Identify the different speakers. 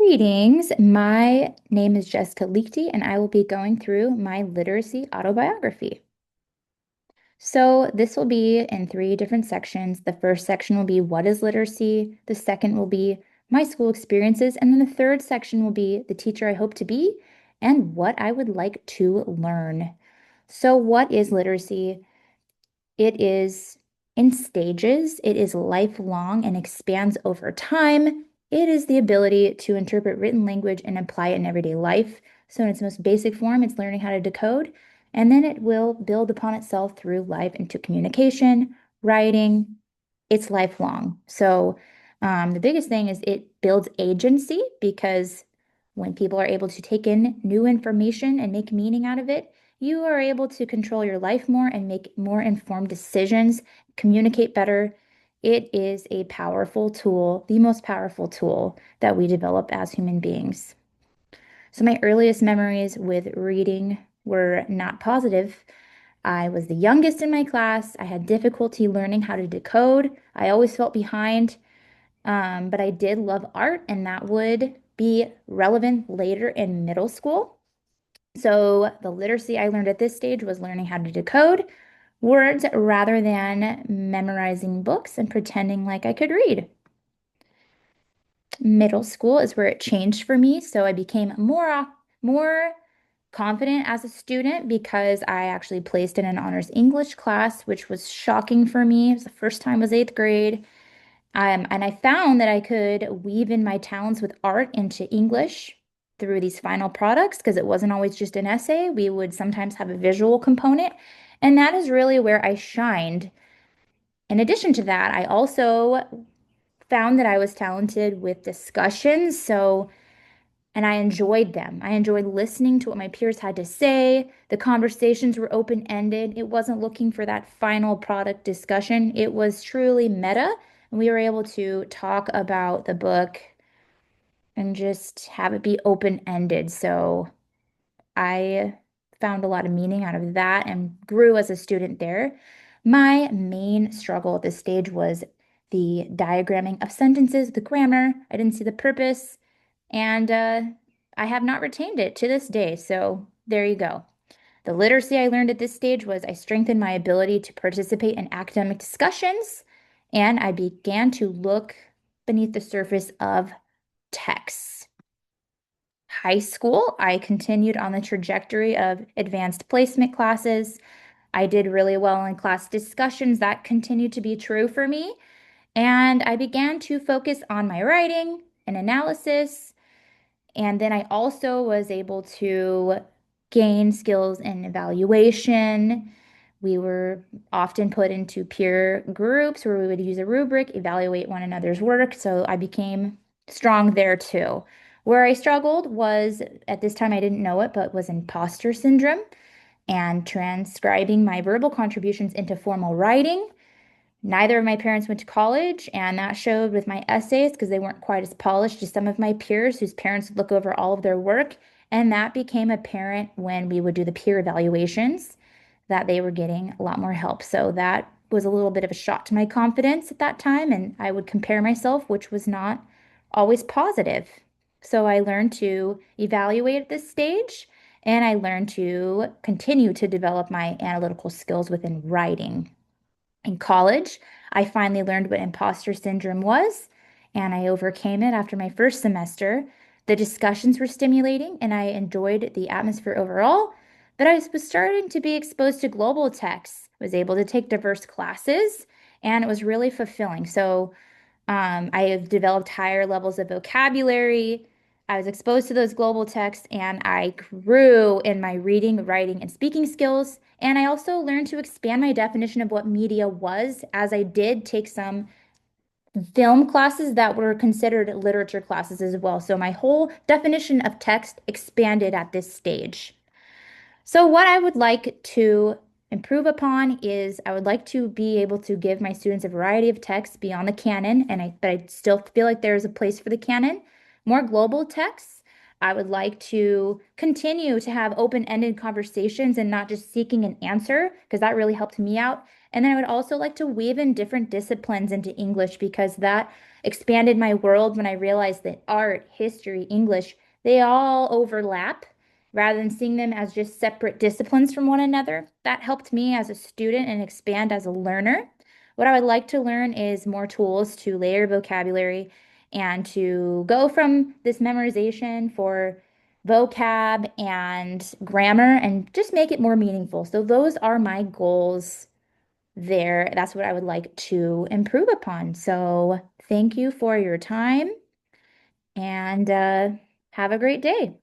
Speaker 1: Greetings. My name is Jessica Liechty, and I will be going through my literacy autobiography. So, this will be in three different sections. The first section will be what is literacy? The second will be my school experiences. And then the third section will be the teacher I hope to be and what I would like to learn. So, what is literacy? It is in stages, it is lifelong and expands over time. It is the ability to interpret written language and apply it in everyday life. So, in its most basic form, it's learning how to decode, and then it will build upon itself through life into communication, writing. It's lifelong. So, the biggest thing is it builds agency because when people are able to take in new information and make meaning out of it, you are able to control your life more and make more informed decisions, communicate better. It is a powerful tool, the most powerful tool that we develop as human beings. So, my earliest memories with reading were not positive. I was the youngest in my class. I had difficulty learning how to decode. I always felt behind, but I did love art, and that would be relevant later in middle school. So the literacy I learned at this stage was learning how to decode words rather than memorizing books and pretending like I could read. Middle school is where it changed for me, so I became more confident as a student because I actually placed in an honors English class, which was shocking for me. It was the first time was eighth grade. And I found that I could weave in my talents with art into English through these final products because it wasn't always just an essay. We would sometimes have a visual component. And that is really where I shined. In addition to that, I also found that I was talented with discussions. And I enjoyed them. I enjoyed listening to what my peers had to say. The conversations were open-ended. It wasn't looking for that final product discussion. It was truly meta, and we were able to talk about the book and just have it be open-ended. So I found a lot of meaning out of that and grew as a student there. My main struggle at this stage was the diagramming of sentences, the grammar. I didn't see the purpose. And I have not retained it to this day. So there you go. The literacy I learned at this stage was I strengthened my ability to participate in academic discussions, and I began to look beneath the surface of texts. High school, I continued on the trajectory of advanced placement classes. I did really well in class discussions. That continued to be true for me. And I began to focus on my writing and analysis. And then I also was able to gain skills in evaluation. We were often put into peer groups where we would use a rubric, evaluate one another's work. So I became strong there too. Where I struggled was at this time, I didn't know it, but was imposter syndrome and transcribing my verbal contributions into formal writing. Neither of my parents went to college, and that showed with my essays because they weren't quite as polished as some of my peers whose parents would look over all of their work. And that became apparent when we would do the peer evaluations that they were getting a lot more help. So that was a little bit of a shot to my confidence at that time, and I would compare myself, which was not always positive. So I learned to evaluate at this stage, and I learned to continue to develop my analytical skills within writing. In college, I finally learned what imposter syndrome was, and I overcame it after my first semester. The discussions were stimulating, and I enjoyed the atmosphere overall, but I was starting to be exposed to global texts, was able to take diverse classes, and it was really fulfilling. So, I have developed higher levels of vocabulary. I was exposed to those global texts and I grew in my reading, writing, and speaking skills. And I also learned to expand my definition of what media was as I did take some film classes that were considered literature classes as well. So my whole definition of text expanded at this stage. So, what I would like to improve upon is I would like to be able to give my students a variety of texts beyond the canon, but I still feel like there is a place for the canon. More global texts. I would like to continue to have open-ended conversations and not just seeking an answer, because that really helped me out. And then I would also like to weave in different disciplines into English because that expanded my world when I realized that art, history, English, they all overlap rather than seeing them as just separate disciplines from one another. That helped me as a student and expand as a learner. What I would like to learn is more tools to layer vocabulary and to go from this memorization for vocab and grammar and just make it more meaningful. So those are my goals there. That's what I would like to improve upon. So thank you for your time and have a great day.